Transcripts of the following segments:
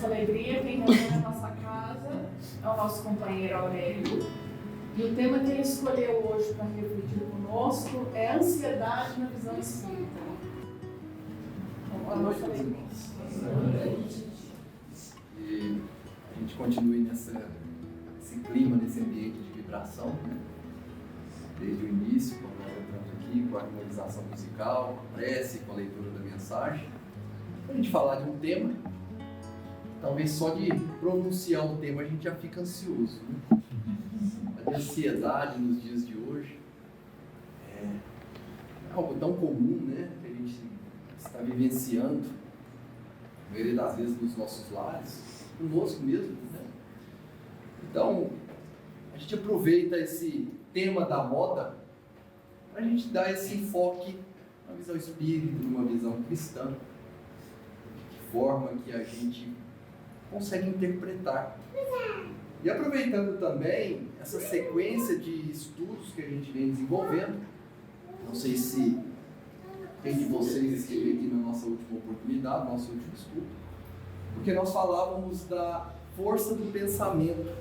alegria, quem reúne a nossa casa é o nosso companheiro Aurélio. E o tema que ele escolheu hoje para refletir conosco é ansiedade na visão espírita. Boa noite, irmãos. E a gente continue nesse clima, nesse ambiente de vibração, né? Desde o início, quando nós entramos aqui, com a harmonização musical, com a prece, com a leitura da mensagem, para a gente falar de um tema. Talvez só de pronunciar o tema a gente já fica ansioso, né? A ansiedade nos dias de hoje é algo tão comum, né? Que a gente está vivenciando, a maioria das vezes nos nossos lares, conosco mesmo, né? Então, a gente aproveita esse tema da moda para a gente dar esse enfoque numa visão espírita, numa visão cristã, de que forma que a gente consegue interpretar. E aproveitando também essa sequência de estudos que a gente vem desenvolvendo, não sei se quem de vocês esteve aqui na nossa última oportunidade, nosso último estudo, porque nós falávamos da força do pensamento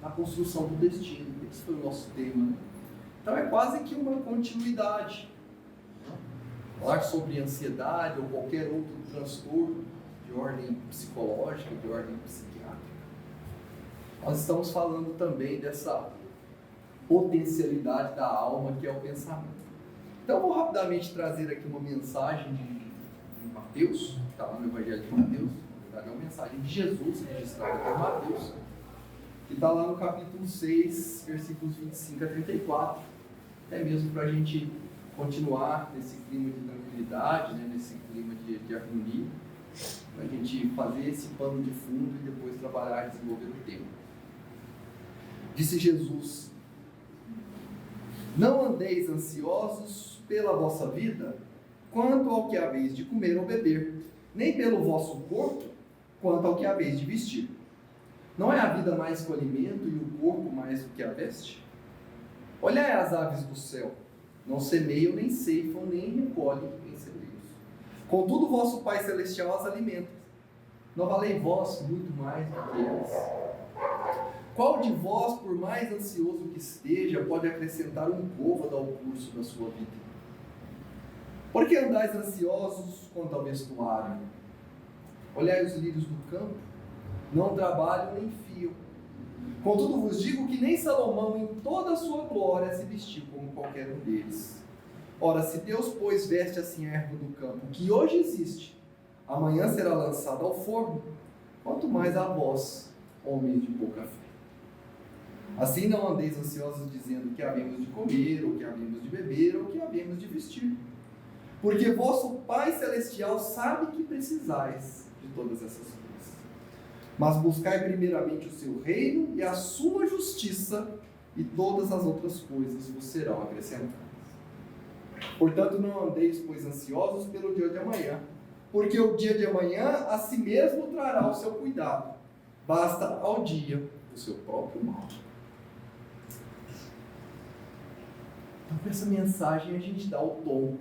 na construção do destino. Esse foi o nosso tema, né? Então é quase que uma continuidade. Falar sobre ansiedade ou qualquer outro transtorno de ordem psicológica, de ordem psiquiátrica. Nós estamos falando também dessa potencialidade da alma que é o pensamento. Então eu vou rapidamente trazer aqui uma mensagem de Mateus, que está lá no Evangelho de Mateus. Na verdade é uma mensagem de Jesus, registrada por Mateus, que está lá no capítulo 6, versículos 25 a 34, até mesmo para a gente continuar nesse clima de tranquilidade, né, nesse clima de harmonia, para a gente fazer esse pano de fundo e depois trabalhar e desenvolver o tema. Disse Jesus: não andeis ansiosos pela vossa vida, quanto ao que haveis de comer ou beber, nem pelo vosso corpo, quanto ao que haveis de vestir. Não é a vida mais que o alimento e o corpo mais do que a veste? Olhai as aves do céu, não semeiam, nem ceifam, nem recolhem em celeiros. Contudo, vosso Pai Celestial as alimenta. Não valei vós muito mais do que elas? Qual de vós, por mais ansioso que esteja, pode acrescentar um côvado ao curso da sua vida? Por que andais ansiosos quanto ao vestuário? Olhai os lírios do campo, não trabalham nem fiam. Contudo vos digo que nem Salomão em toda a sua glória se vestiu como qualquer um deles. Ora, se Deus, pois, veste assim a erva do campo, que hoje existe, amanhã será lançada ao forno, quanto mais a vós, homens de pouca fé. Assim não andeis ansiosos dizendo que havemos de comer, ou que havemos de beber, ou que havemos de vestir. Porque vosso Pai Celestial sabe que precisais de todas essas coisas. Mas buscai primeiramente o seu reino e a sua justiça, e todas as outras coisas vos serão acrescentadas. Portanto, não andeis, pois, ansiosos pelo dia de amanhã, porque o dia de amanhã a si mesmo trará o seu cuidado. Basta ao dia o seu próprio mal. Então, com essa mensagem a gente dá o tom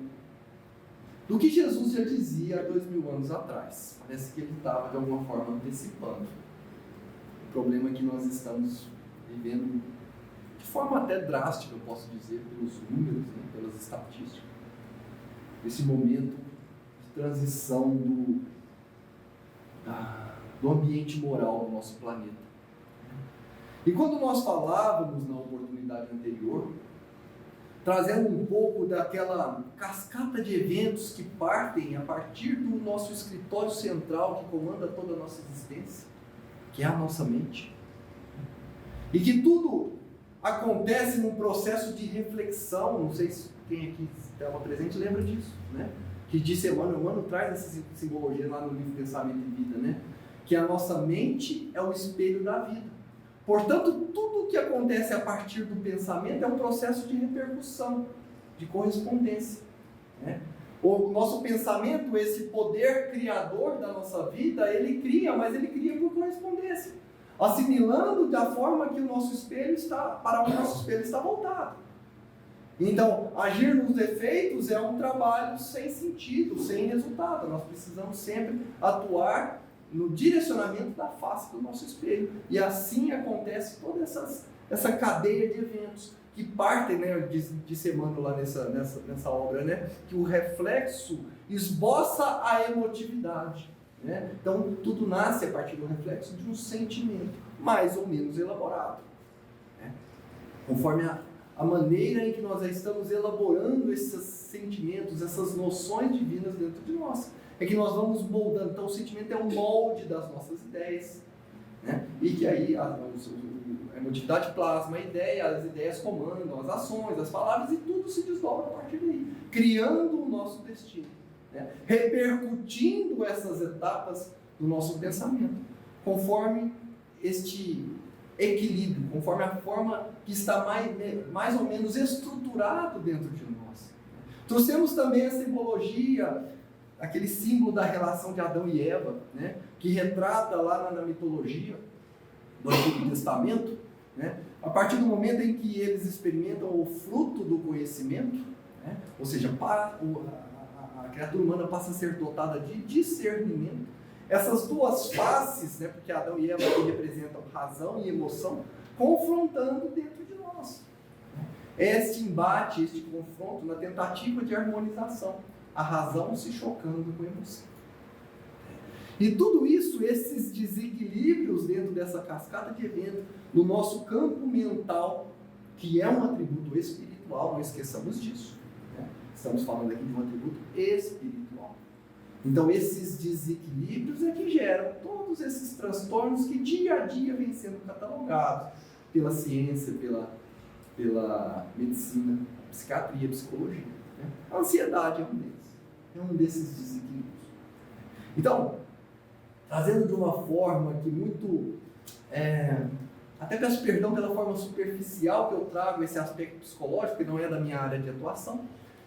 do que Jesus já dizia há 2000 anos atrás. Parece que ele estava de alguma forma antecipando o problema que nós estamos vivendo de forma até drástica, eu posso dizer, pelos números, né, pelas estatísticas. Esse momento de transição do ambiente moral do nosso planeta. E quando nós falávamos na oportunidade anterior, trazendo um pouco daquela cascata de eventos que partem a partir do nosso escritório central que comanda toda a nossa existência, que é a nossa mente. E que tudo acontece num processo de reflexão. Não sei se quem aqui estava presente lembra disso, né? Que disse Emmanuel traz essa simbologia lá no livro Pensamento e Vida, né? Que a nossa mente é o espelho da vida. Portanto, tudo o que acontece a partir do pensamento é um processo de repercussão, de correspondência, né? O nosso pensamento, esse poder criador da nossa vida, ele cria, mas ele cria por correspondência, assimilando da forma que o nosso espelho está, para onde o nosso espelho está voltado. Então, agir nos defeitos é um trabalho sem sentido, sem resultado. Nós precisamos sempre atuar no direcionamento da face do nosso espelho. E assim acontece toda essa cadeia de eventos que partem, né, de Emmanuel lá nessa obra, né, que o reflexo esboça a emotividade. Né? Então, tudo nasce a partir do reflexo de um sentimento, mais ou menos elaborado. Né? Conforme a maneira em que nós estamos elaborando esses sentimentos, essas noções divinas dentro de nós. É que nós vamos moldando. Então, o sentimento é o molde das nossas ideias. Né? E que aí a emotividade plasma a ideia, as ideias comandam as ações, as palavras, e tudo se desdobra a partir daí, criando o nosso destino. Né? Repercutindo essas etapas do nosso pensamento, conforme este equilíbrio, conforme a forma que está mais ou menos estruturado dentro de nós. Trouxemos também a simbologia, aquele símbolo da relação de Adão e Eva, né, que retrata lá na mitologia do Antigo Testamento, né, a partir do momento em que eles experimentam o fruto do conhecimento, né, ou seja, a criatura humana passa a ser dotada de discernimento. Essas duas faces, né, porque Adão e Eva representam razão e emoção, confrontando dentro de nós. Este embate, este confronto na tentativa de harmonização, a razão se chocando com a emoção. E tudo isso, esses desequilíbrios dentro dessa cascata de eventos, no nosso campo mental, que é um atributo espiritual, não esqueçamos disso. Né? Estamos falando aqui de um atributo espiritual. Então, esses desequilíbrios é que geram todos esses transtornos que dia a dia vêm sendo catalogados pela ciência, pela medicina, psiquiatria, psicologia. Né? A ansiedade é um deles. É um desses desequilíbrios. Então, trazendo de uma forma que muito... até peço perdão pela forma superficial que eu trago esse aspecto psicológico, que não é da minha área de atuação,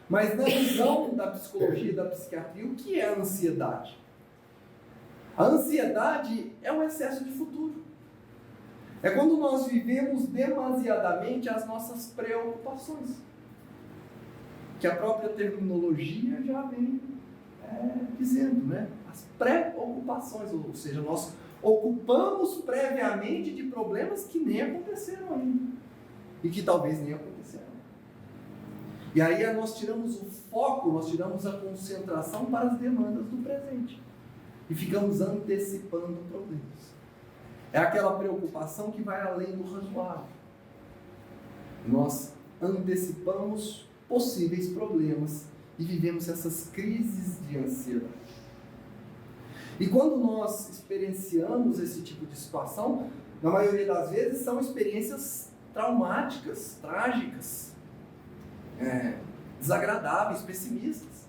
mas na visão da psicologia e da psiquiatria, o que é a ansiedade? A ansiedade é um excesso de futuro. É quando nós vivemos demasiadamente as nossas preocupações. Que a própria terminologia já vem dizendo, né? As preocupações, ou seja, nós ocupamos previamente de problemas que nem aconteceram ainda. E que talvez nem acontecerão. E aí nós tiramos o foco, nós tiramos a concentração para as demandas do presente. E ficamos antecipando problemas. É aquela preocupação que vai além do razoável. Nós antecipamos possíveis problemas e vivemos essas crises de ansiedade. E quando nós experienciamos esse tipo de situação, na maioria das vezes são experiências traumáticas, trágicas, desagradáveis, pessimistas.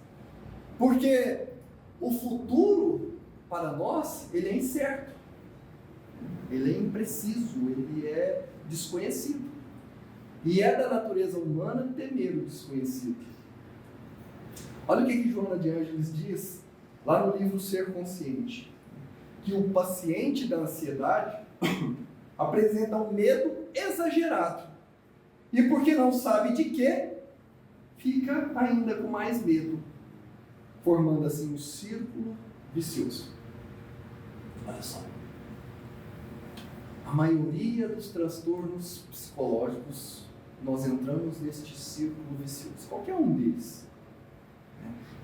Porque o futuro, para nós, ele é incerto. Ele é impreciso, ele é desconhecido. E é da natureza humana temer o desconhecido. Olha o que Joana de Ângeles diz lá no livro Ser Consciente. Que o paciente da ansiedade apresenta um medo exagerado. E porque não sabe de quê, fica ainda com mais medo, formando assim um círculo vicioso. Olha só. A maioria dos transtornos psicológicos, nós entramos neste círculo vicioso. Qualquer um deles.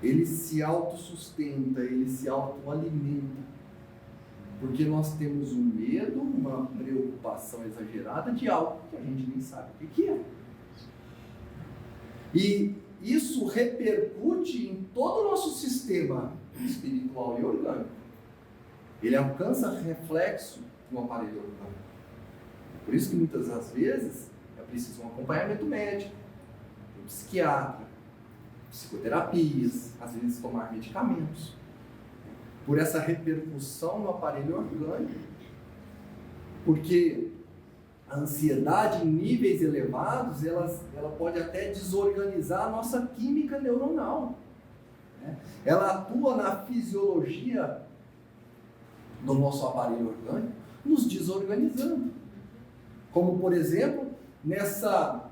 Ele se autossustenta, ele se autoalimenta. Porque nós temos um medo, uma preocupação exagerada de algo que a gente nem sabe o que é. E isso repercute em todo o nosso sistema espiritual e orgânico. Ele alcança reflexo no aparelho orgânico. Por isso que muitas das vezes é preciso um acompanhamento médico, um psiquiatra, psicoterapias, às vezes tomar medicamentos. Por essa repercussão no aparelho orgânico, porque a ansiedade em níveis elevados, ela pode até desorganizar a nossa química neuronal. Né? Ela atua na fisiologia do nosso aparelho orgânico, nos desorganizando. Como, por exemplo, nessa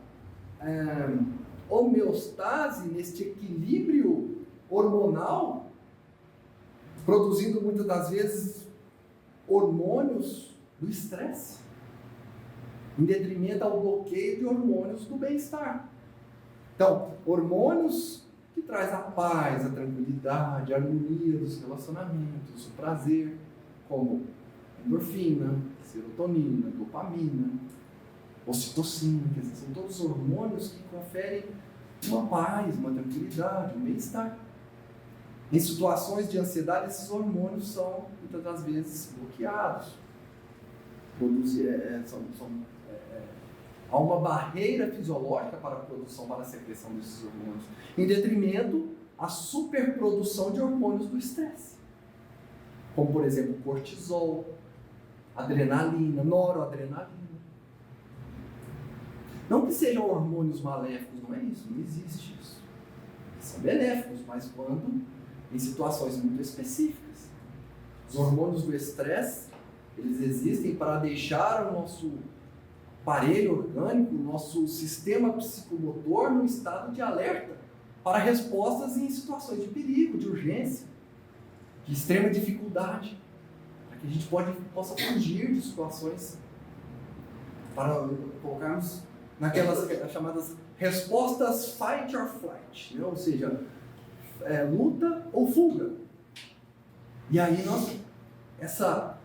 homeostase, neste equilíbrio hormonal, produzindo muitas das vezes hormônios do estresse, em detrimento ao bloqueio de hormônios do bem-estar. Então, hormônios que traz a paz, a tranquilidade, a harmonia dos relacionamentos, o prazer, como endorfina, serotonina, dopamina, ocitocina, que são todos hormônios que conferem uma paz, uma tranquilidade, um bem-estar. Em situações de ansiedade, esses hormônios são, muitas das vezes, bloqueados. Há uma barreira fisiológica para a produção, para a secreção desses hormônios, em detrimento à superprodução de hormônios do estresse, como, por exemplo, cortisol, adrenalina, noradrenalina. Não que sejam hormônios maléficos, não é isso, não existe isso. São benéficos, mas quando em situações muito específicas. Os hormônios do estresse, eles existem para deixar o nosso aparelho orgânico, o nosso sistema psicomotor no estado de alerta para respostas em situações de perigo, de urgência, de extrema dificuldade, para que a gente possa fugir de situações, para colocarmos naquelas chamadas respostas fight or flight, né? Ou seja, luta ou fuga. E aí essa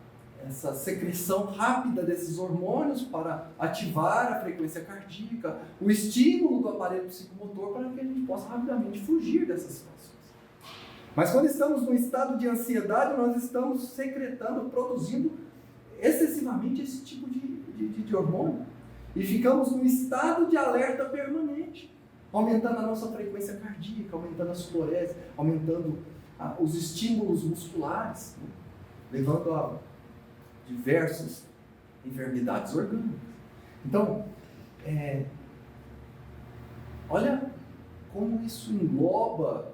secreção rápida desses hormônios para ativar a frequência cardíaca, o estímulo do aparelho psicomotor para que a gente possa rapidamente fugir dessas situações. Mas quando estamos num estado de ansiedade, nós estamos secretando, produzindo excessivamente esse tipo de hormônio. E ficamos num estado de alerta permanente, aumentando a nossa frequência cardíaca, aumentando a sudorese, aumentando os estímulos musculares, né? Levando a diversas enfermidades orgânicas. Então, olha como isso engloba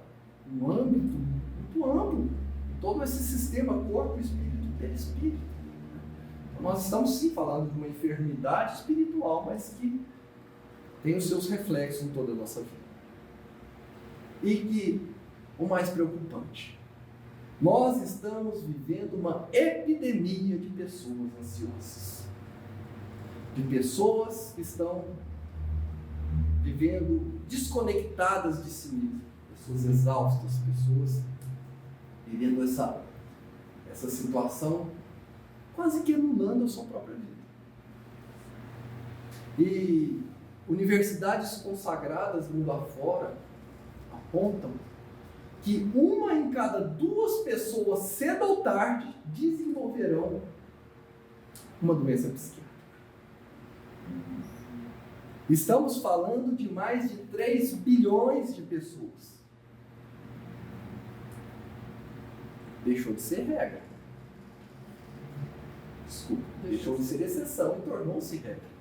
um âmbito muito amplo, todo esse sistema corpo, espírito e perispírito. Então, nós estamos sim falando de uma enfermidade espiritual, mas que tem os seus reflexos em toda a nossa vida. E que, o mais preocupante, nós estamos vivendo uma epidemia de pessoas ansiosas. De pessoas que estão vivendo desconectadas de si mesmas. Pessoas exaustas, pessoas vivendo essa situação quase que anulando a sua própria vida. E universidades consagradas mundo afora apontam que 1 em cada 2 pessoas, cedo ou tarde, desenvolverão uma doença psiquiátrica. Estamos falando de mais de 3 bilhões de pessoas. Deixou de ser regra. Desculpa, deixou de ser exceção e tornou-se regra.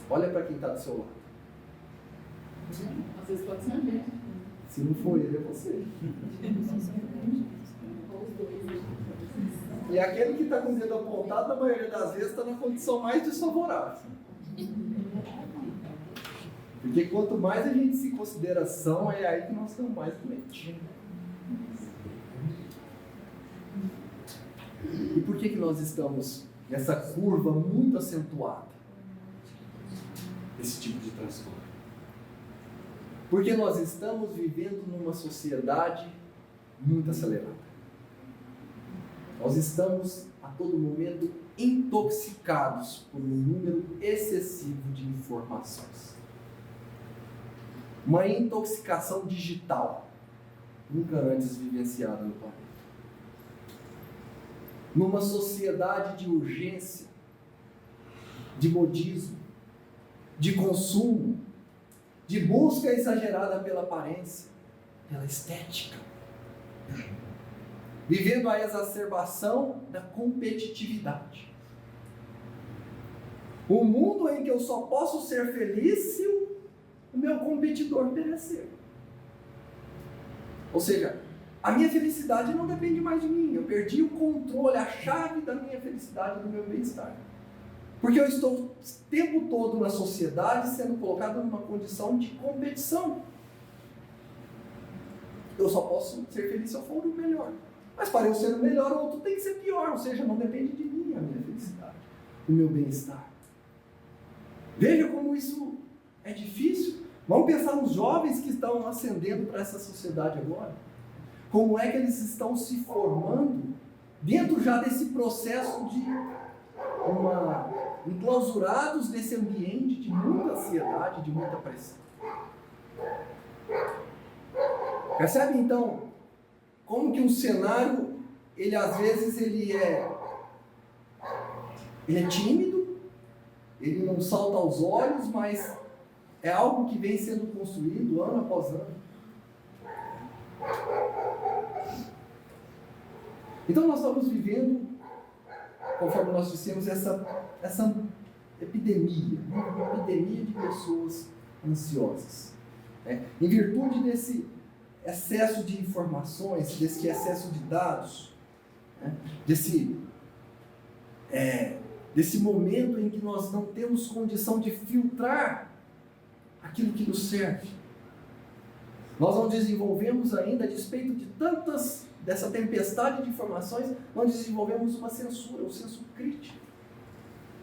Olha para quem está do seu lado. Às vezes pode ser a gente. Se não for ele, é você. E aquele que está com o dedo apontado, na maioria das vezes, está na condição mais desfavorável. Porque quanto mais a gente se considera são, é aí que nós estamos mais doentes. E por que nós estamos nessa curva muito acentuada? Esse tipo de transtorno. Porque nós estamos vivendo numa sociedade muito acelerada. Nós estamos a todo momento intoxicados por um número excessivo de informações. Uma intoxicação digital, nunca antes vivenciada no planeta. Numa sociedade de urgência, de modismo, de consumo, de busca exagerada pela aparência, pela estética. Vivendo a exacerbação da competitividade. Um mundo em que eu só posso ser feliz se o meu competidor perecer. Ou seja, a minha felicidade não depende mais de mim. Eu perdi o controle, a chave da minha felicidade, do meu bem-estar. Porque eu estou o tempo todo na sociedade sendo colocado numa condição de competição. Eu só posso ser feliz se eu for o melhor. Mas para eu ser o melhor, o outro tem que ser pior, ou seja, não depende de mim a minha felicidade, o meu bem-estar. Veja como isso é difícil. Vamos pensar nos jovens que estão ascendendo para essa sociedade agora. Como é que eles estão se formando dentro já desse processo de enclausurados nesse ambiente de muita ansiedade, de muita pressão. Percebe então como que um cenário, ele às vezes ele é tímido, ele não salta aos olhos, mas é algo que vem sendo construído ano após ano. Então nós estamos vivendo, conforme nós dissemos, essa epidemia, uma epidemia de pessoas ansiosas. Em virtude desse excesso de informações, desse excesso de dados, desse momento em que nós não temos condição de filtrar aquilo que nos serve. Nós não desenvolvemos ainda, a despeito de dessa tempestade de informações, nós desenvolvemos uma censura, um senso crítico,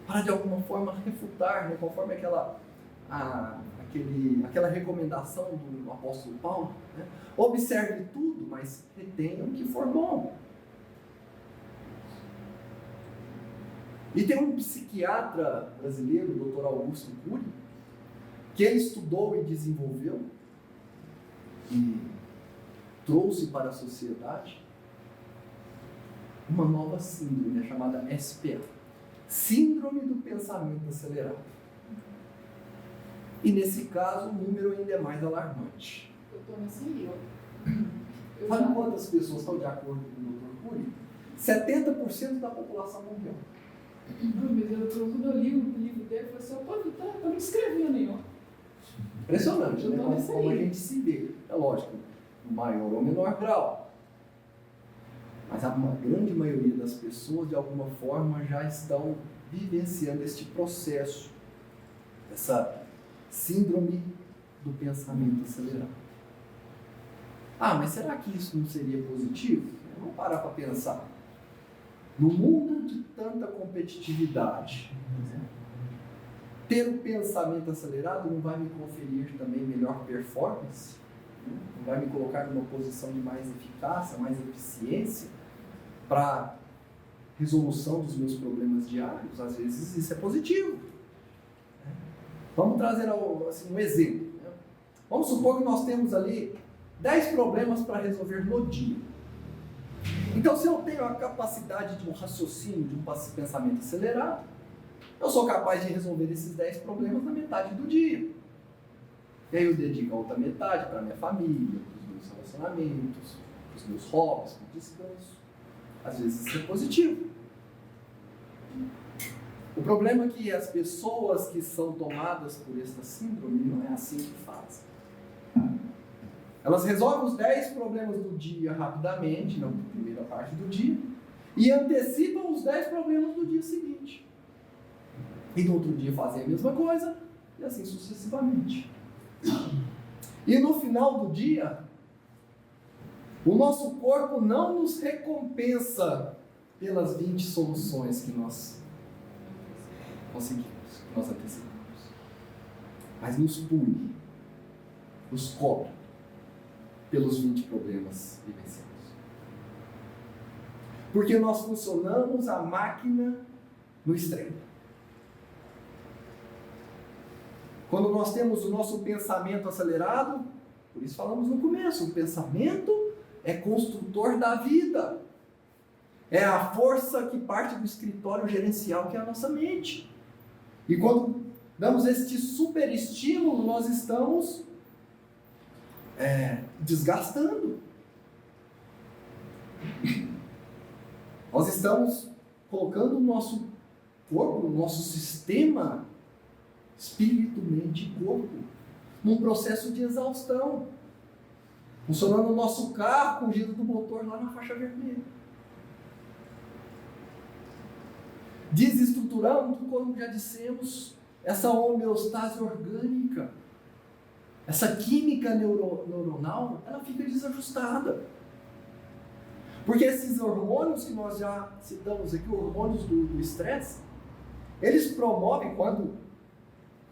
para de alguma forma refutar, né, conforme aquela recomendação do apóstolo Paulo, né? Observe tudo, mas retenha o que for bom. E tem um psiquiatra brasileiro, o Dr. Augusto Cury, que ele estudou e desenvolveu e trouxe para a sociedade uma nova síndrome, chamada SPA, Síndrome do Pensamento Acelerado. E nesse caso o número ainda é mais alarmante. Eu estou nesse nível. Sabe quantas pessoas estão de acordo com o Dr. Cury? 70% da população mundial. Quando eu li o livro dele, eu falei assim, eu não escrevi nenhum. Impressionante, né? Como a gente se vê. É lógico, no maior ou menor grau. Mas a grande maioria das pessoas, de alguma forma, já estão vivenciando este processo, essa síndrome do pensamento acelerado. Mas será que isso não seria positivo? Vamos parar para pensar. No mundo de tanta competitividade, ter o pensamento acelerado não vai me conferir também melhor performance? Não vai me colocar numa posição de mais eficácia, mais eficiência para resolução dos meus problemas diários? Às vezes isso é positivo. Vamos trazer assim, um exemplo. Vamos supor que nós temos ali 10 problemas para resolver no dia. Então, se eu tenho a capacidade de um raciocínio, de um pensamento acelerado, eu sou capaz de resolver esses 10 problemas na metade do dia. E aí eu dedico a outra metade para a minha família, para os meus relacionamentos, para os meus hobbies, para o descanso. Às vezes isso é positivo. O problema é que as pessoas que são tomadas por esta síndrome não é assim que fazem. Elas resolvem os 10 problemas do dia rapidamente, na primeira parte do dia, e antecipam os 10 problemas do dia seguinte. E no outro dia fazem a mesma coisa, e assim sucessivamente. E no final do dia, o nosso corpo não nos recompensa pelas 20 soluções que nós conseguimos, que nós antecipamos, mas nos pune, nos cobra pelos 20 problemas vivenciados. Porque nós funcionamos a máquina no extremo. Quando nós temos o nosso pensamento acelerado, por isso falamos no começo, o pensamento é construtor da vida. É a força que parte do escritório gerencial que é a nossa mente. E quando damos este superestímulo, nós estamos desgastando. Nós estamos colocando o nosso corpo, o nosso sistema, espírito, mente e corpo, num processo de exaustão. Funcionando o nosso carro com o giro do motor lá na faixa vermelha. Desestruturando, como já dissemos, essa homeostase orgânica. Essa química neuronal, ela fica desajustada. Porque esses hormônios que nós já citamos aqui, hormônios do estresse, eles promovem, quando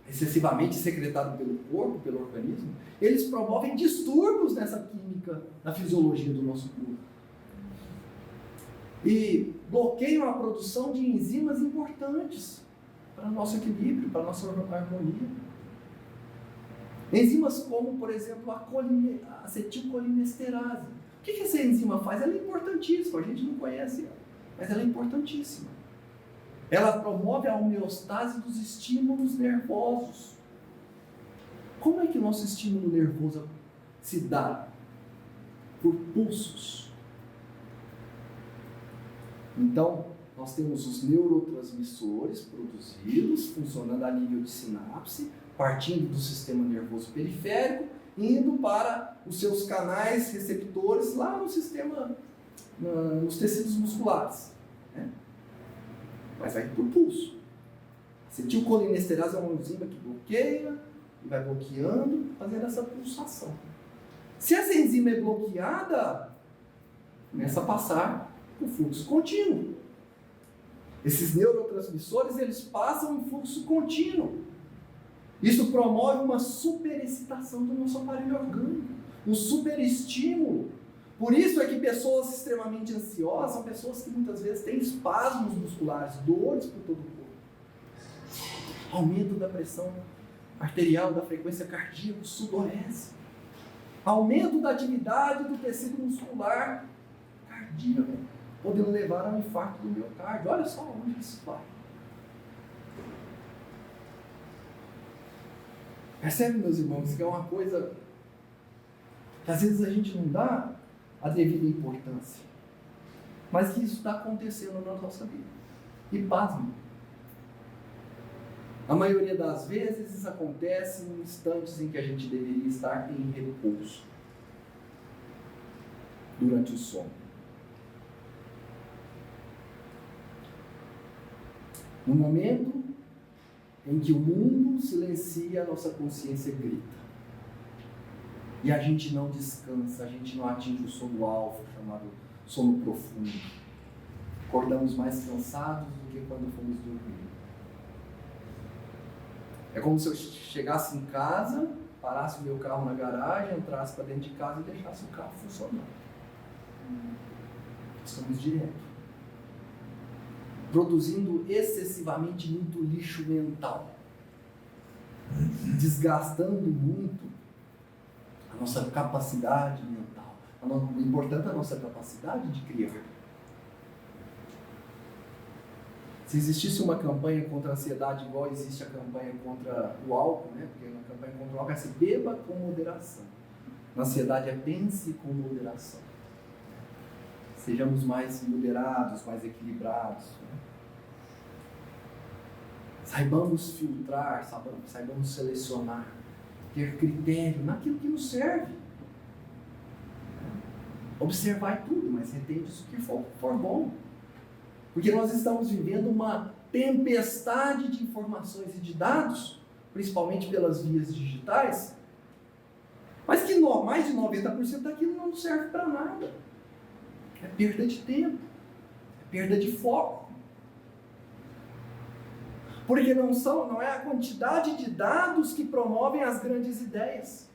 excessivamente secretado pelo corpo, pelo organismo, eles promovem distúrbios nessa química, na fisiologia do nosso corpo. E bloqueiam a produção de enzimas importantes para o nosso equilíbrio, para a nossa harmonia. Enzimas como, por exemplo, a acetilcolinesterase. O que essa enzima faz? Ela é importantíssima, a gente não conhece ela, mas ela é importantíssima. Ela promove a homeostase dos estímulos nervosos. Como é que o nosso estímulo nervoso se dá? Por pulsos. Então, nós temos os neurotransmissores produzidos, funcionando a nível de sinapse, partindo do sistema nervoso periférico, indo para os seus canais receptores lá no sistema, nos tecidos musculares. Né? Mas vai por pulso. A acetilcolinesterase é uma enzima que bloqueia e vai bloqueando, fazendo essa pulsação. Se essa enzima é bloqueada, começa a passar o fluxo contínuo. Esses neurotransmissores, eles passam em fluxo contínuo. Isso promove uma superexcitação do nosso aparelho orgânico, um superestímulo. Por isso é que pessoas extremamente ansiosas são pessoas que muitas vezes têm espasmos musculares, dores por todo o corpo. Aumento da pressão arterial, da frequência cardíaca, sudorese. Aumento da atividade do tecido muscular cardíaco, podendo levar a um infarto do miocárdio. Olha só onde isso vai. Percebe, meus irmãos, que é uma coisa que às vezes a gente não dá a devida importância, mas que isso está acontecendo na nossa vida. E pasme, a maioria das vezes isso acontece em instantes em que a gente deveria estar em repouso, durante o sono. No momento em que o mundo silencia, a nossa consciência grita. E a gente não descansa, a gente não atinge o sono alfa, chamado sono profundo. Acordamos mais cansados do que quando fomos dormir. É como se eu chegasse em casa, parasse o meu carro na garagem, entrasse para dentro de casa e deixasse o carro funcionando. Estamos direto. Produzindo excessivamente muito lixo mental, desgastando muito a nossa capacidade mental, o importante é a nossa capacidade de criar. Se existisse uma campanha contra a ansiedade igual existe a campanha contra o álcool, né? Porque na campanha contra o álcool é se beba com moderação. Na ansiedade é pense com moderação. Sejamos mais moderados, mais equilibrados. Né? Saibamos filtrar, saibamos selecionar, ter critério naquilo que nos serve. Observar tudo, mas retém isso que for bom. Porque nós estamos vivendo uma tempestade de informações e de dados, principalmente pelas vias digitais, mas que mais de 90% daquilo não serve para nada. É perda de tempo, é perda de foco. Porque não é a quantidade de dados que promovem as grandes ideias,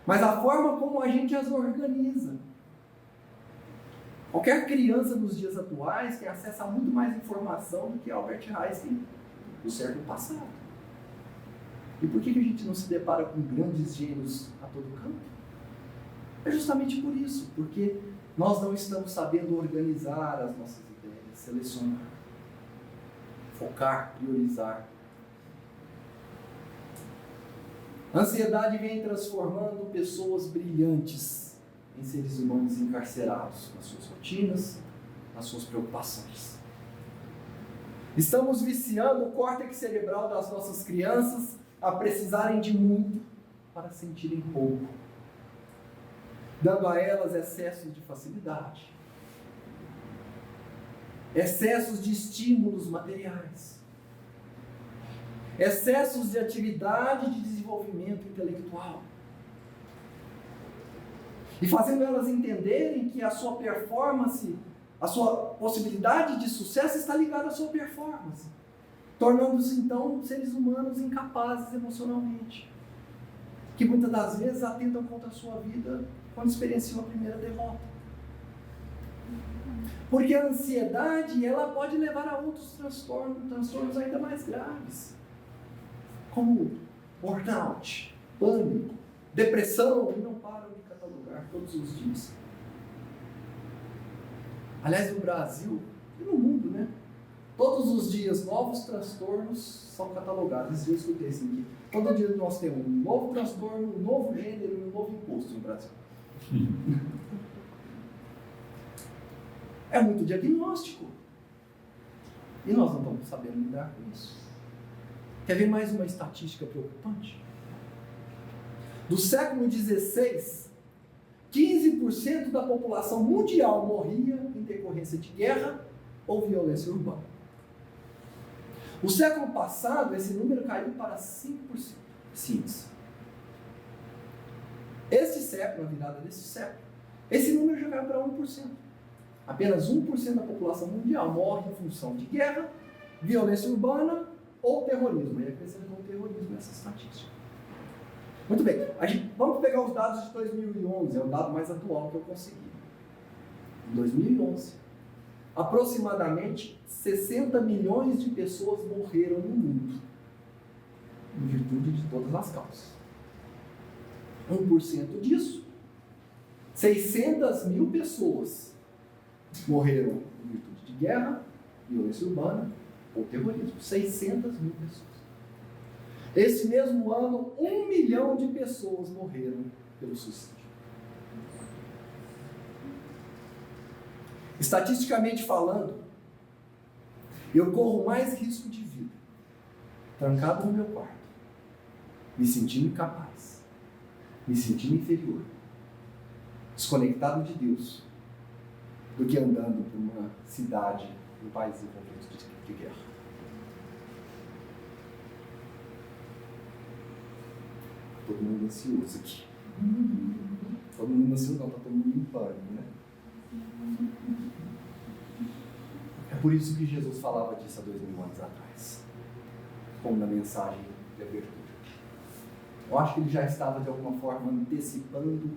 mas a forma como a gente as organiza. Qualquer criança nos dias atuais tem acesso a muito mais informação do que Albert Einstein no século passado. E por que a gente não se depara com grandes gênios a todo canto? É justamente por isso, porque nós não estamos sabendo organizar as nossas ideias, selecionar, focar, priorizar. A ansiedade vem transformando pessoas brilhantes em seres humanos encarcerados nas suas rotinas, nas suas preocupações. Estamos viciando o córtex cerebral das nossas crianças a precisarem de muito para sentirem pouco, dando a elas excessos de facilidade, excessos de estímulos materiais, excessos de atividade de desenvolvimento intelectual. E fazendo elas entenderem que a sua performance, a sua possibilidade de sucesso está ligada à sua performance, tornando-se então seres humanos incapazes emocionalmente, que muitas das vezes atentam contra a sua vida quando experienciam a primeira derrota. Porque a ansiedade, ela pode levar a outros transtornos ainda mais graves, como burnout, pânico, depressão, e não param de catalogar todos os dias. Aliás, no Brasil e no mundo, né? Todos os dias novos transtornos são catalogados. Esse dia eu escutei assim aqui. Todo dia nós temos um novo transtorno, um novo gênero e um novo imposto no Brasil. É muito diagnóstico. E nós não estamos sabendo lidar com isso. Quer ver mais uma estatística preocupante? Do século XVI, 15% da população mundial morria em decorrência de guerra ou violência urbana. O século passado, esse número caiu para 5%. Simples. Este século, na virada desse século, esse número já caiu para 1%. Apenas 1% da população mundial morre em função de guerra, violência urbana ou terrorismo. E acrescenta com o terrorismo essa estatística. Muito bem, vamos pegar os dados de 2011, é o dado mais atual que eu consegui. Em 2011, aproximadamente 60 milhões de pessoas morreram no mundo, em virtude de todas as causas. 1% disso, 600 mil pessoas morreram em virtude de guerra, violência urbana ou terrorismo. 600 mil pessoas. Esse mesmo ano, 1 milhão de pessoas morreram pelo suicídio. Estatisticamente falando, eu corro mais risco de vida, trancado no meu quarto, me sentindo incapaz, me sentindo inferior, desconectado de Deus, do que andando por uma cidade, um país em conflito de guerra. Todo mundo ansioso aqui. Todo mundo ansioso não, está todo mundo em pânico, né? É por isso que Jesus falava disso há 2000 anos atrás, como na mensagem de abertura. Eu acho que ele já estava de alguma forma antecipando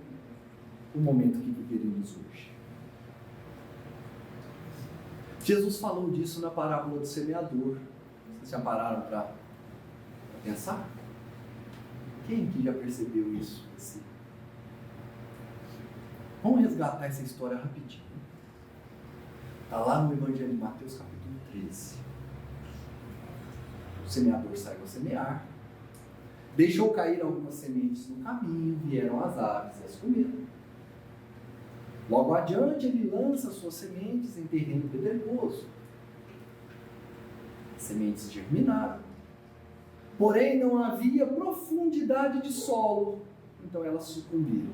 o momento que viveríamos hoje. Jesus falou disso na parábola do semeador. Vocês já pararam para pensar? Quem que já percebeu isso? Vamos resgatar essa história rapidinho. Está lá no Evangelho de Mateus, capítulo 13. O semeador saiu a semear, deixou cair algumas sementes no caminho, vieram as aves e as comeram. Logo adiante, ele lança suas sementes em terreno pedregoso. As sementes germinaram, porém não havia profundidade de solo, então elas sucumbiram.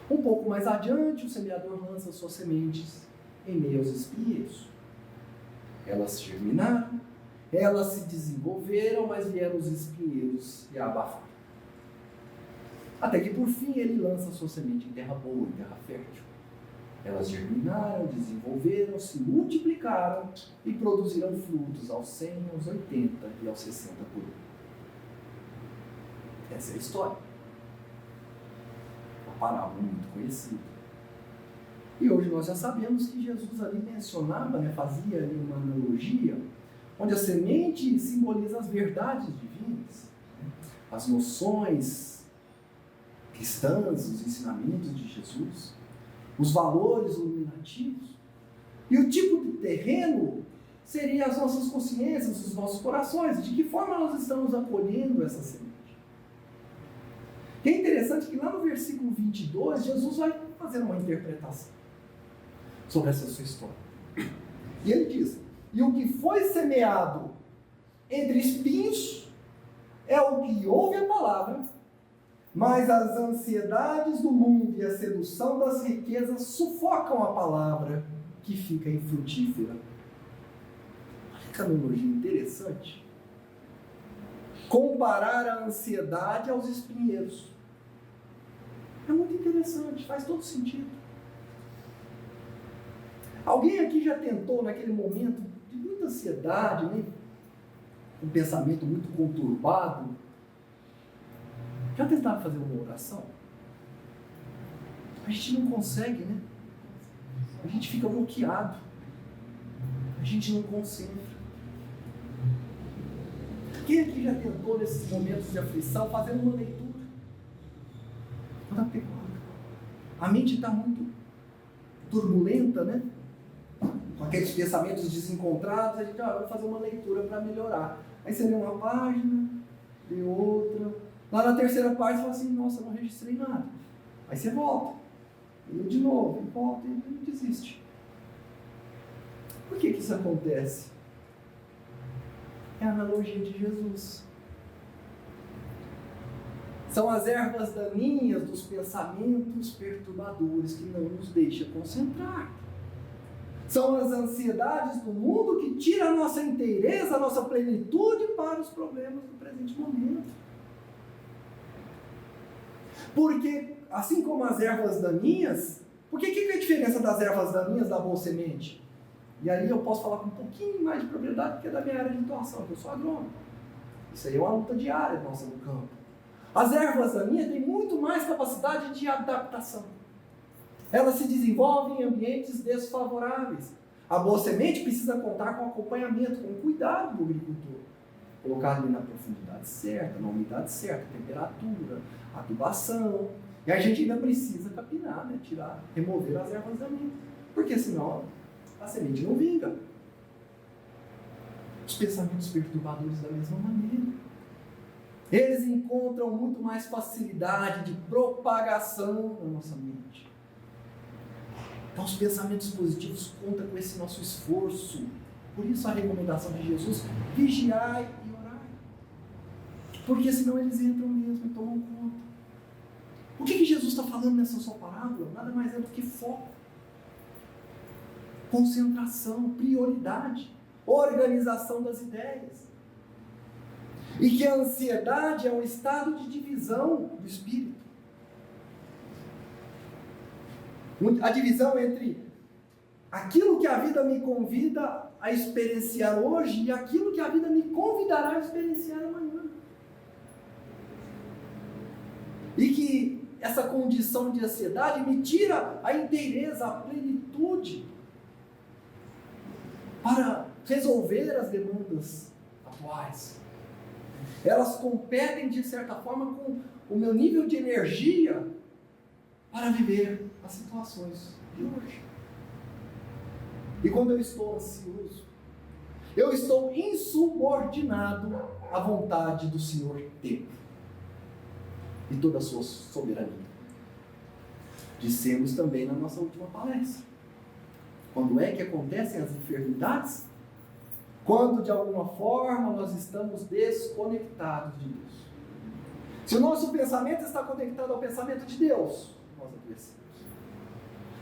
Um pouco mais adiante, o semeador lança suas sementes em meio aos espinheiros. Elas germinaram, elas se desenvolveram, mas vieram os espinheiros e a abafaram. Até que por fim ele lança sua semente em terra boa, em terra fértil. Elas germinaram, desenvolveram, se multiplicaram e produziram frutos aos 100, aos 80 e aos 60 por ano. Essa é a história. Uma parábola muito conhecida. E hoje nós já sabemos que Jesus ali mencionava, fazia ali uma analogia, onde a semente simboliza as verdades divinas, as noções cristãs, os ensinamentos de Jesus, os valores iluminativos. E o tipo de terreno seria as nossas consciências, os nossos corações. De que forma nós estamos acolhendo essa semente? E é interessante que lá no versículo 22, Jesus vai fazer uma interpretação sobre essa sua história. E ele diz: e o que foi semeado entre espinhos é o que ouve a palavra, mas as ansiedades do mundo e a sedução das riquezas sufocam a palavra, que fica infrutífera. Olha que analogia interessante. Comparar a ansiedade aos espinheiros. É muito interessante, faz todo sentido. Alguém aqui já tentou, naquele momento de muita ansiedade, né? Um pensamento muito conturbado, já tentaram fazer uma oração? A gente não consegue, né? A gente fica bloqueado. A gente não concentra. Quem aqui já tentou, nesses momentos de aflição, fazer uma leitura? Não dá tempo. A mente está muito turbulenta, né? Com aqueles pensamentos desencontrados, a gente vai fazer uma leitura para melhorar. Aí você lê uma página, lê outra. Lá na terceira página você fala assim, nossa, não registrei nada. Aí você volta, lê de novo, e volta e desiste. Por que isso acontece? É a analogia de Jesus. São as ervas daninhas dos pensamentos perturbadores que não nos deixam concentrar. São as ansiedades do mundo que tiram a nossa inteireza, a nossa plenitude para os problemas do presente momento. Porque, assim como as ervas daninhas, porque que é a diferença das ervas daninhas da boa semente? E aí eu posso falar com um pouquinho mais de propriedade, porque é da minha área de atuação, que eu sou agrônomo. Isso aí é uma luta diária nossa no campo. As ervas daninhas têm muito mais capacidade de adaptação. Elas se desenvolvem em ambientes desfavoráveis. A boa semente precisa contar com acompanhamento, com cuidado do agricultor. Colocar ali na profundidade certa, na umidade certa, temperatura, adubação. E a gente ainda precisa capinar, né? Tirar, remover as ervas daninhas. Porque senão a semente não vinga. Os pensamentos perturbadores da mesma maneira. Eles encontram muito mais facilidade de propagação na nossa mente. Então os pensamentos positivos contam com esse nosso esforço. Por isso a recomendação de Jesus, vigiai e orai. Porque senão eles entram mesmo e tomam conta. O que Jesus está falando nessa sua parábola? Nada mais é do que foco. Concentração, prioridade, organização das ideias. E que a ansiedade é um estado de divisão do espírito. A divisão entre aquilo que a vida me convida a experienciar hoje e aquilo que a vida me convidará a experienciar amanhã. E que essa condição de ansiedade me tira a inteireza, a plenitude para resolver as demandas atuais. Elas competem, de certa forma, com o meu nível de energia para viver as situações de hoje. E quando eu estou ansioso, eu estou insubordinado à vontade do Senhor Tempo e toda a sua soberania. Dissemos também na nossa última palestra. Quando é que acontecem as enfermidades? Quando, de alguma forma, nós estamos desconectados de Deus. Se o nosso pensamento está conectado ao pensamento de Deus, nós adoecemos.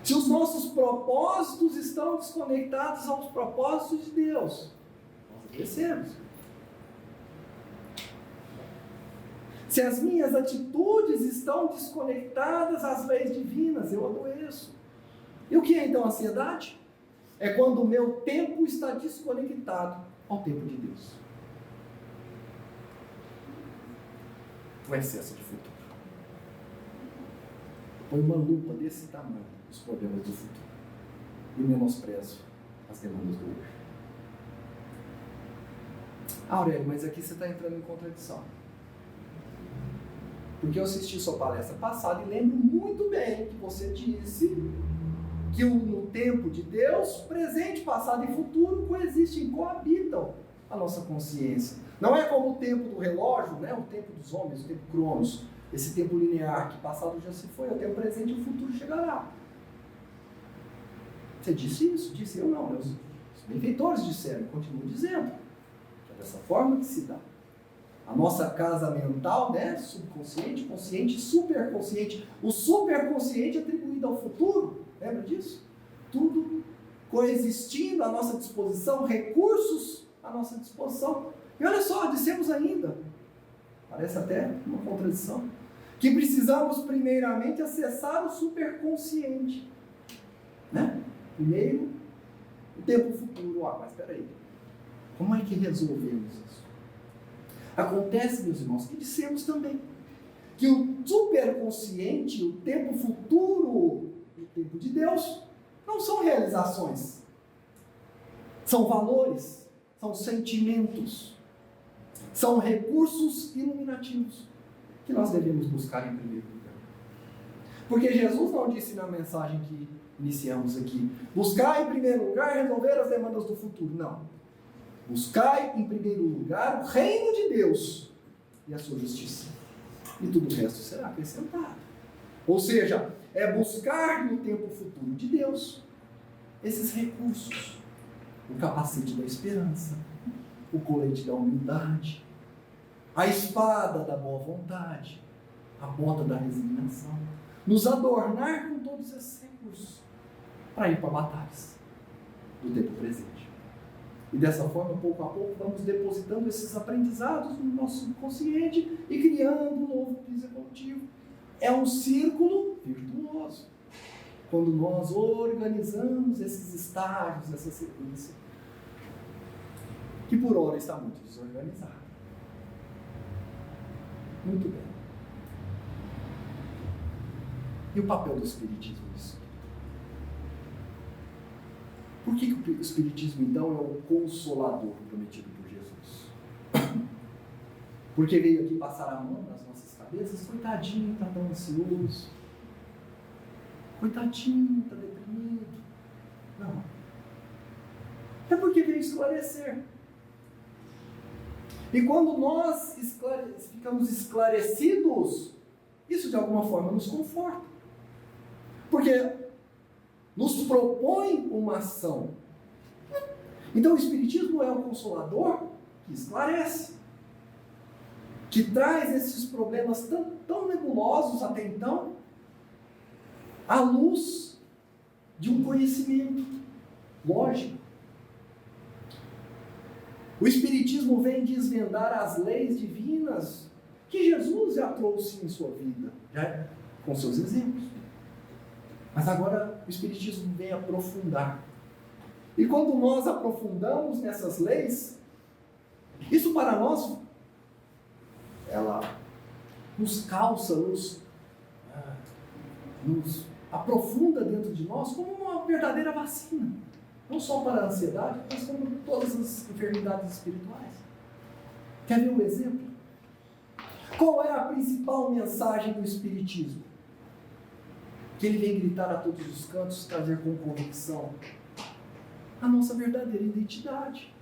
Se os nossos propósitos estão desconectados aos propósitos de Deus, nós adoecemos. Se as minhas atitudes estão desconectadas às leis divinas, eu adoeço. E o que é então a ansiedade? É quando o meu tempo está desconectado ao tempo de Deus. O excesso de futuro. Põe uma lupa desse tamanho nos problemas do futuro. E menosprezo as demandas do hoje. Aurélio, mas aqui você está entrando em contradição. Porque eu assisti sua palestra passada e lembro muito bem que você disse que no tempo de Deus, presente, passado e futuro coexistem, coabitam a nossa consciência. Não é como o tempo do relógio, né? O tempo dos homens, o tempo cronos, esse tempo linear, que passado já se foi, o tempo presente e o futuro chegará. Você disse isso? Disse eu não. Os benfeitores disseram, continuam dizendo. Que é dessa forma que se dá. A nossa casa mental, né? Subconsciente, consciente, superconsciente. O superconsciente atribuído ao futuro. Lembra disso? Tudo coexistindo à nossa disposição, recursos à nossa disposição. E olha só, dissemos ainda, parece até uma contradição, que precisamos primeiramente acessar o superconsciente, né? Primeiro, o tempo futuro. Mas espera aí, como é que resolvemos isso? Acontece, meus irmãos, que dissemos também que o superconsciente, o tempo futuro e o tempo de Deus não são realizações, são valores, são sentimentos, são recursos iluminativos que nós devemos buscar em primeiro lugar. Porque Jesus não disse na mensagem que iniciamos aqui, buscar em primeiro lugar resolver as demandas do futuro. Não. Buscai em primeiro lugar o reino de Deus e a sua justiça. E tudo o resto será acrescentado. Ou seja, é buscar no tempo futuro de Deus esses recursos. O capacete da esperança, o colete da humildade, a espada da boa vontade, a bota da resignação. Nos adornar com todos esses recursos para ir para batalhas do tempo presente. E dessa forma, pouco a pouco, vamos depositando esses aprendizados no nosso subconsciente e criando um novo piso evolutivo. É um círculo virtuoso. Quando nós organizamos esses estágios, essa sequência, que por hora está muito desorganizado. Muito bem. E o papel do Espiritismo nisso? Por que o Espiritismo, então, é o consolador prometido por Jesus? Porque veio aqui passar a mão nas nossas cabeças? Coitadinho, está tão ansioso. Coitadinho, está deprimido. Não. É porque veio esclarecer. E quando nós ficamos esclarecidos, isso de alguma forma nos conforta. Porque nos propõe uma ação. Então o Espiritismo é o consolador que esclarece, que traz esses problemas tão nebulosos até então à luz de um conhecimento lógico. O Espiritismo vem desvendar as leis divinas que Jesus já trouxe em sua vida, já com seus exemplos. Mas agora o Espiritismo vem aprofundar. E quando nós aprofundamos nessas leis, isso para nós, ela nos calça, nos aprofunda dentro de nós como uma verdadeira vacina. Não só para a ansiedade, mas como todas as enfermidades espirituais. Quer ver um exemplo? Qual é a principal mensagem do Espiritismo? Que ele vem gritar a todos os cantos, trazer com convicção a nossa verdadeira identidade.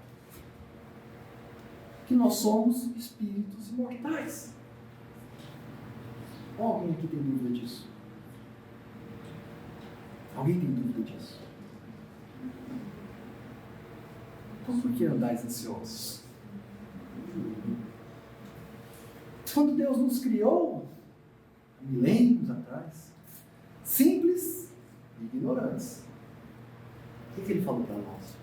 Que nós somos espíritos imortais. Alguém aqui tem dúvida disso? Alguém tem dúvida disso? Então por que andais ansiosos? Quando Deus nos criou, milênios atrás, simples e ignorantes, o que Ele falou para nós?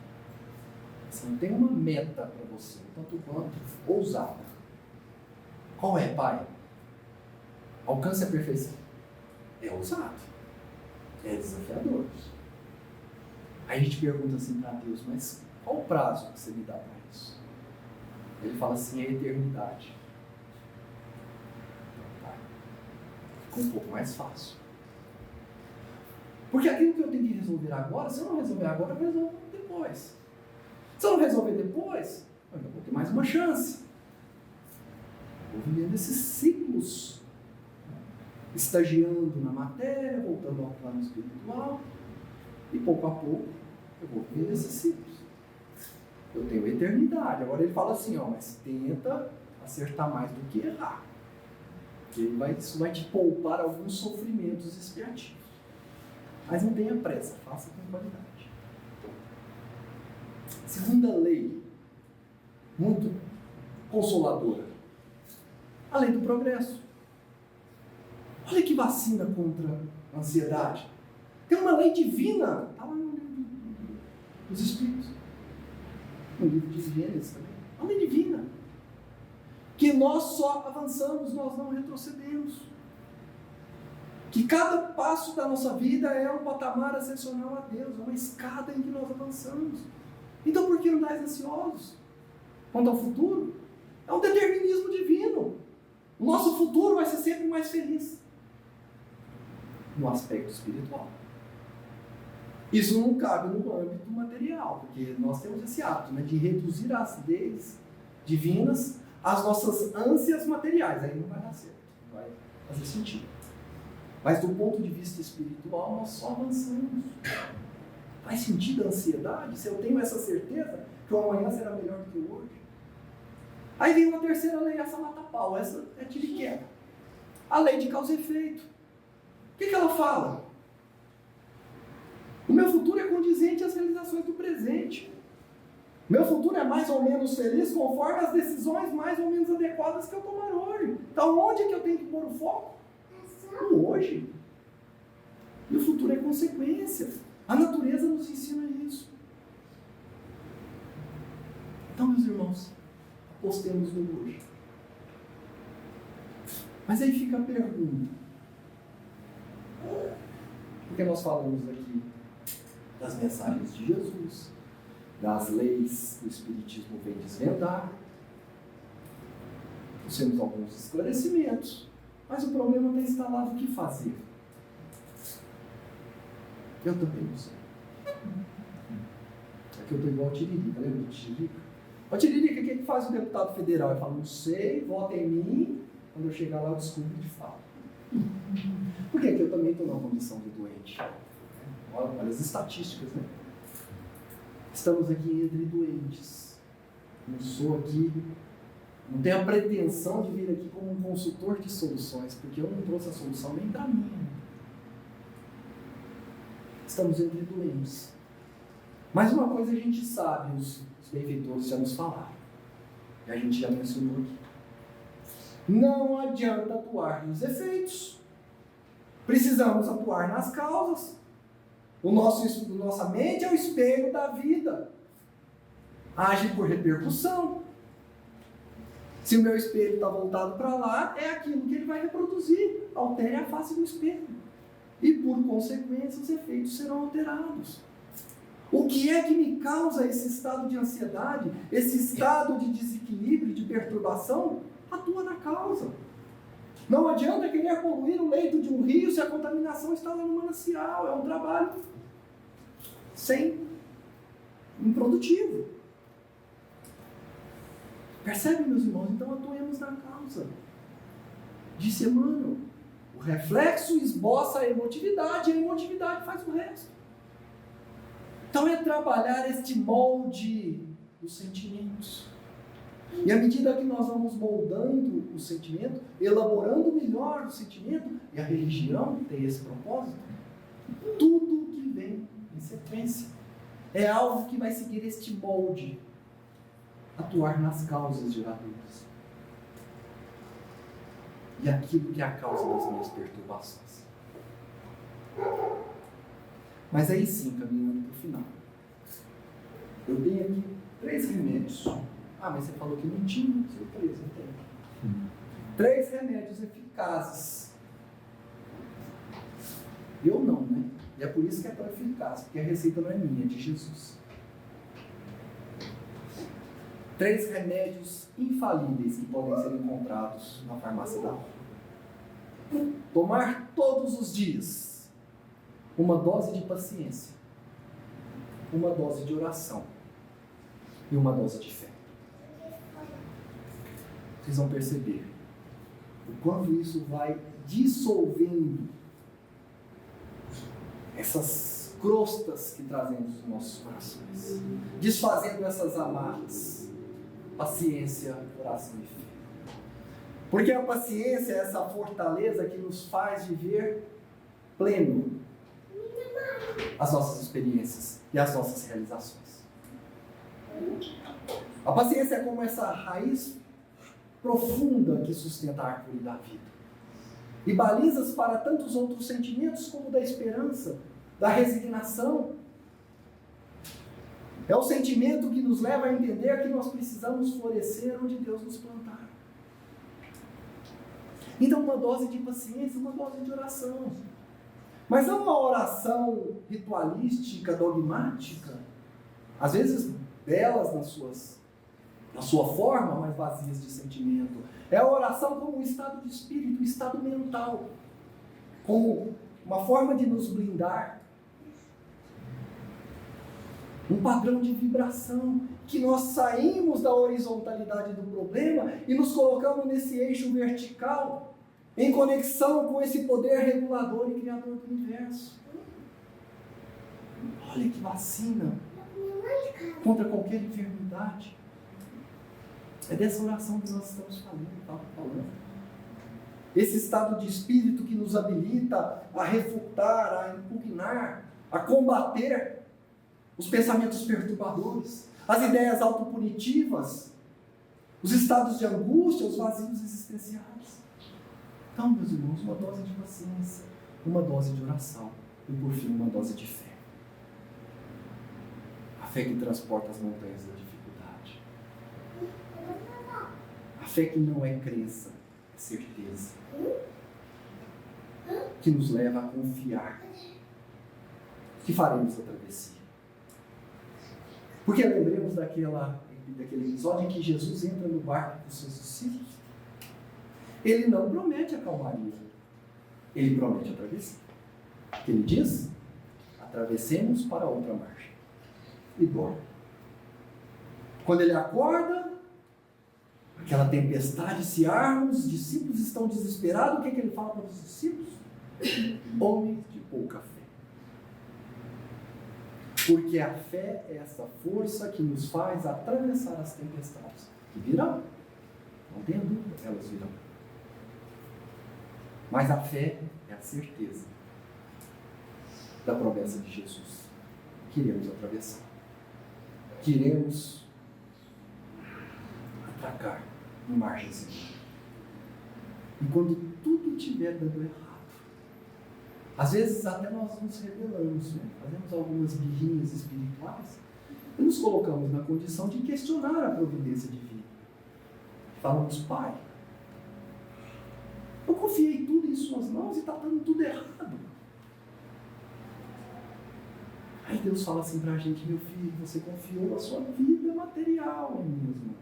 Você não tem uma meta para você, tanto quanto ousada. Qual é, Pai? Alcance a perfeição. É ousado. É desafiador. Aí a gente pergunta assim para Deus, mas qual o prazo que você me dá para isso? Ele fala assim, é a eternidade. Então, tá. Ficou um pouco mais fácil. Porque aquilo que eu tenho que resolver agora, se eu não resolver agora, eu resolvo depois. Se eu não resolver depois, eu vou ter mais uma chance. Vou vivendo esses ciclos, estagiando na matéria, voltando ao plano espiritual, e pouco a pouco eu vou vivendo esses ciclos. Eu tenho eternidade. Agora ele fala assim, mas tenta acertar mais do que errar. Porque isso vai te poupar alguns sofrimentos expiativos. Mas não tenha pressa, faça com qualidade. Segunda lei, muito consoladora, a lei do progresso. Olha que vacina contra a ansiedade. Tem uma lei divina, está lá no livro dos Espíritos, no livro de Gênesis também. Uma lei divina, que nós só avançamos, nós não retrocedemos. Que cada passo da nossa vida é um patamar ascensional a Deus, é uma escada em que nós avançamos. Então por que andais ansiosos quanto ao futuro? É um determinismo divino. O nosso futuro vai ser sempre mais feliz. No aspecto espiritual. Isso não cabe no âmbito material, porque nós temos esse hábito, né, de reduzir as leis divinas às nossas ânsias materiais. Aí não vai dar certo, não vai fazer sentido. Mas do ponto de vista espiritual, nós só avançamos. Faz sentido a ansiedade? Se eu tenho essa certeza que o amanhã será melhor do que o hoje? Aí vem uma terceira lei, essa mata pau, essa é tiro e queda. A lei de causa e efeito. O que ela fala? O meu futuro é condizente às realizações do presente. O meu futuro é mais ou menos feliz conforme as decisões mais ou menos adequadas que eu tomar hoje. Então onde é que eu tenho que pôr o foco? No hoje. E o futuro é consequência. A natureza nos ensina isso. Então, meus irmãos, apostemos no hoje. Mas aí fica a pergunta. Porque nós falamos aqui das mensagens de Jesus, das leis que o Espiritismo vem desvendar. Nós temos alguns esclarecimentos, mas o problema está instalado: o que fazer? Eu também não sei. Aqui eu estou igual a Tiririca, lembra do Tiririca? Ô Tiririca, o que faz o deputado federal? Ele fala: não sei, vota em mim, quando eu chegar lá eu descubro de fato. Por que eu também estou numa condição de doente? Olha as estatísticas, né? Estamos aqui entre doentes. Não sou aqui, não tenho a pretensão de vir aqui como um consultor de soluções, porque eu não trouxe a solução nem para mim. Estamos entre doentes. Mas uma coisa a gente sabe, os benfeitores já nos falaram, e a gente já mencionou aqui. Não adianta atuar nos efeitos. Precisamos atuar nas causas. Nossa mente é o espelho da vida. Age por repercussão. Se o meu espelho está voltado para lá, é aquilo que ele vai reproduzir. Altere a face do espelho. E por consequência, os efeitos serão alterados. O que é que me causa esse estado de ansiedade, esse estado de desequilíbrio, de perturbação? Atua na causa. Não adianta querer poluir o leito de um rio se a contaminação está lá no manancial. É um trabalho improdutivo. Percebe, meus irmãos? Então atuemos na causa. Disse Emmanuel, o reflexo esboça a emotividade, e a emotividade faz o resto. Então é trabalhar este molde dos sentimentos. E à medida que nós vamos moldando o sentimento, elaborando melhor o sentimento, e a religião tem esse propósito, tudo que vem em sequência é algo que vai seguir este molde, atuar nas causas geradoras. E aquilo que é a causa das minhas perturbações. Mas aí sim, caminhando para o final. Eu tenho aqui 3 remédios. Ah, mas você falou que não tinha. Surpresa, eu tenho. 3 remédios eficazes. Eu não, né? E é por isso que é tão eficaz, porque a receita não é minha, é de Jesus. 3 remédios infalíveis que podem ser encontrados na farmácia da rua. Tomar todos os dias uma dose de paciência, uma dose de oração e uma dose de fé. Vocês vão perceber o quanto isso vai dissolvendo essas crostas que trazemos nos nossos corações, desfazendo essas amarras. Paciência, oração e fé. Porque a paciência é essa fortaleza que nos faz viver pleno as nossas experiências e as nossas realizações. A paciência é como essa raiz profunda que sustenta a árvore da vida. E balizas para tantos outros sentimentos como o da esperança, da resignação. É o sentimento que nos leva a entender que nós precisamos florescer onde Deus nos plantar. Então, uma dose de paciência, uma dose de oração. Mas não uma oração ritualística, dogmática, às vezes belas na sua forma, mas vazias de sentimento. É a oração como um estado de espírito, um estado mental, como uma forma de nos blindar, um padrão de vibração, que nós saímos da horizontalidade do problema e nos colocamos nesse eixo vertical, em conexão com esse poder regulador e criador do universo. Olha que vacina contra qualquer enfermidade. É dessa oração que nós estamos falando. Esse estado de espírito que nos habilita a refutar, a impugnar, a combater os pensamentos perturbadores, as ideias autopunitivas, os estados de angústia, os vazios existenciais. Então, meus irmãos, uma dose de paciência, uma dose de oração e, por fim, uma dose de fé. A fé que transporta as montanhas da dificuldade. A fé que não é crença, é certeza. Que nos leva a confiar que faremos a travessia. Porque lembremos daquele episódio em que Jesus entra no barco com os seus discípulos. Ele não promete a calmaria, ele promete a travessia. O que ele diz? Atravessemos para outra margem. E dorme. Quando ele acorda, aquela tempestade se arma, os discípulos estão desesperados. O que ele fala para os discípulos? Homens de pouca fé. Porque a fé é essa força que nos faz atravessar as tempestades. Que virão. Não tenha dúvida, elas virão. Mas a fé é a certeza da promessa de Jesus. Queremos atravessar. Queremos atracar no margenzinho. E quando tudo estiver dando errado, às vezes até nós nos rebelamos, né? Fazemos algumas birrinhas espirituais e nos colocamos na condição de questionar a providência divina. Falamos, Pai, eu confiei tudo em suas mãos e está dando tudo errado. Aí Deus fala assim para a gente, meu filho, você confiou a sua vida material em minhas mãos.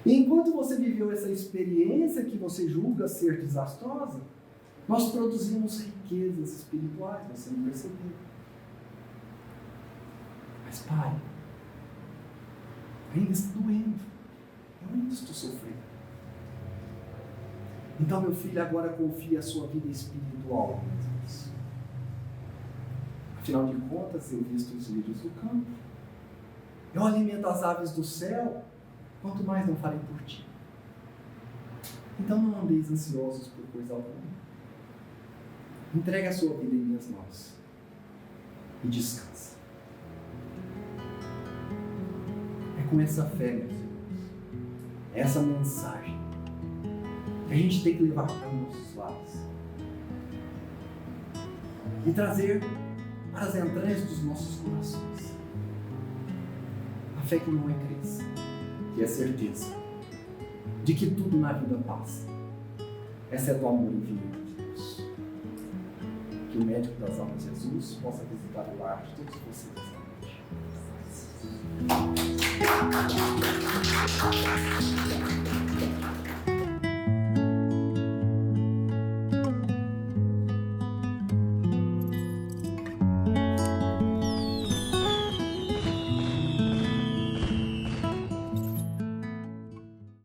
E enquanto você viveu essa experiência que você julga ser desastrosa, nós produzimos riquezas espirituais, você não percebeu. Mas Pai, ainda está doendo, eu ainda estou sofrendo. Então, meu filho, agora confie a sua vida espiritual. Afinal de contas, eu visto os lírios do campo. Eu alimento as aves do céu. Quanto mais não farei por ti. Então, não andeis ansiosos por coisa alguma. Entregue a sua vida em minhas mãos. E descansa. É com essa fé, meus irmãos, essa mensagem que a gente tem que levar para os nossos lares e trazer para as entranhas dos nossos corações. A fé que não é crença, que é certeza de que tudo na vida passa, exceto o amor infinito de Deus. Que o médico das almas, Jesus, possa visitar o lar de todos vocês esta noite.